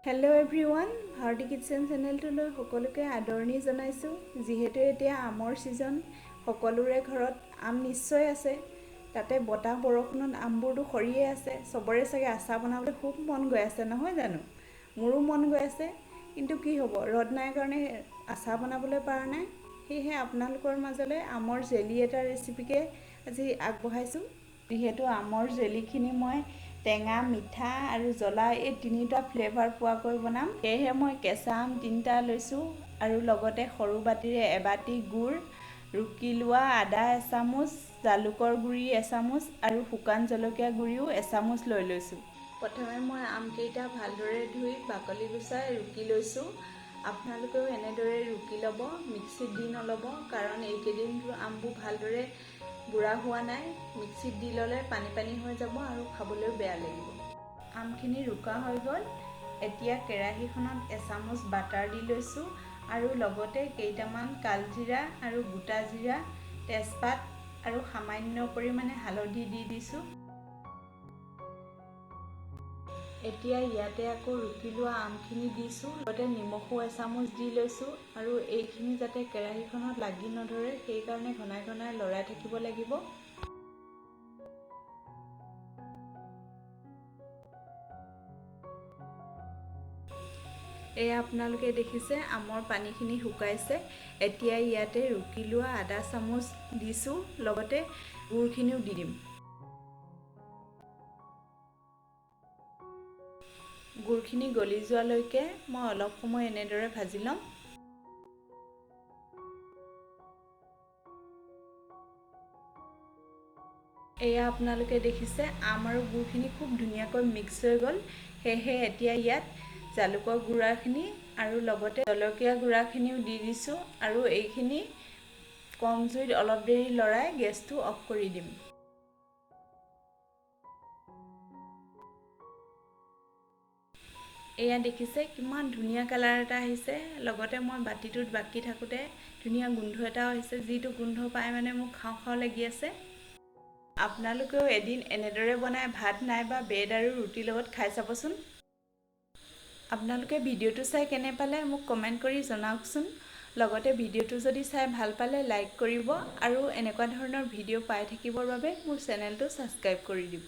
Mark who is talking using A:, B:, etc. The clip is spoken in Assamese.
A: হেল্ল' এভৰিৱান, ভাৰতী কিটচেন চেনেলটোলৈ সকলোকে আদৰণি জনাইছোঁ। যিহেতু এতিয়া আমৰ ছিজন, সকলোৰে ঘৰত আম নিশ্চয় আছে। তাতে বতাহ বৰষুণত আমবোৰতো সৰিয়ে আছে। চবৰে চাগে আচাৰ বনাবলৈ খুব মন গৈ আছে, নহয় জানো? মোৰো মন গৈ আছে, কিন্তু কি হ'ব, ৰ'দ নাই কাৰণে আচাৰ বনাবলৈ পৰা নাই। সেয়েহে আপোনালোকৰ মাজলৈ আমৰ জেলি এটা ৰেচিপিকে আজি আগবঢ়াইছোঁ। যিহেতু আমৰ জেলিখিনি মই টেঙা, মিঠা আৰু জ্বলা এই তিনিটা ফ্লেভাৰ পোৱাকৈ বনাম, সেয়েহে মই কেঁচা আম 3টা লৈছোঁ আৰু লগতে সৰু বাটিৰে এবাটি গুড়, ৰুকি লোৱা আদা এচামুচ, জালুকৰ গুড়ি এচামুচ আৰু শুকান জলকীয়া গুড়িও এচামুচ লৈ লৈছোঁ। প্ৰথমে মই আমকেইটা ভালদৰে ধুই বাকলি গুচাই ৰুকি লৈছোঁ। আপোনালোকেও এনেদৰে ৰুকি ল'ব, মিক্সিত দি নল'ব, কাৰণ এইকেইদিন আমবোৰ ভালদৰে বুঢ়া হোৱা নাই। মিক্সিত দি ল'লে পানী পানী হৈ যাব আৰু খাবলৈও বেয়া লাগিব। আমখিনি ৰুকা হৈ গ'ল। এতিয়া কেৰাহীখনত এচামুচ বাটাৰ দি লৈছোঁ আৰু লগতে কেইটামান কালজিৰা আৰু গোটা জিৰা, তেজপাত আৰু সামান্য পৰিমাণে হালধি দি দিছোঁ। এতিয়া ইয়াতে আকৌ ৰুকি লোৱা আমখিনি দিছোঁ, লগতে নিমখো এচামুচ দি লৈছোঁ আৰু এইখিনি যাতে কেৰাহীখনত লাগি নধৰে সেইকাৰণে ঘনাই ঘনাই লৰাই থাকিব লাগিব। এয়া আপোনালোকে দেখিছে আমৰ পানীখিনি শুকাইছে। এতিয়া ইয়াতে ৰুকি লোৱা আদা চামুচ দিছোঁ, লগতে গুড়খিনিও দি দিম। গুড়খিনি গলি যোৱালৈকে মই অলপ সময় এনেদৰে ভাজি ল'ম। এয়া আপোনালোকে দেখিছে আম আৰু গুড়খিনি খুব ধুনীয়াকৈ মিক্স হৈ গ'ল। সেয়েহে এতিয়া ইয়াত জালুকৰ গুড়াখিনি আৰু লগতে জলকীয়া গুড়াখিনিও দি দিছোঁ আৰু এইখিনি কম জুইত অলপ দেৰি লৰাই গেছটো অফ কৰি দিম। এয়া দেখিছে কিমান ধুনীয়া কালাৰ এটা আহিছে, লগতে মই বাতিটোত বাকি থাকোঁতে ধুনীয়া গোন্ধ এটাও আহিছে, যিটো গোন্ধ পাই মানে মোক খাওঁ খাওঁ লাগি আছে। আপোনালোকেও এদিন এনেদৰে বনাই ভাত নাইবা ব্ৰেড আৰু ৰুটিৰ লগত খাই চাবচোন। আপোনালোকে ভিডিঅ'টো চাই কেনে পালে মোক কমেণ্ট কৰি জনাওকচোন। লগতে ভিডিঅ'টো যদি চাই ভাল পালে লাইক কৰিব আৰু এনেকুৱা ধৰণৰ ভিডিঅ' পাই থাকিবৰ বাবে মোৰ চেনেলটো ছাবস্ক্ৰাইব কৰি দিব।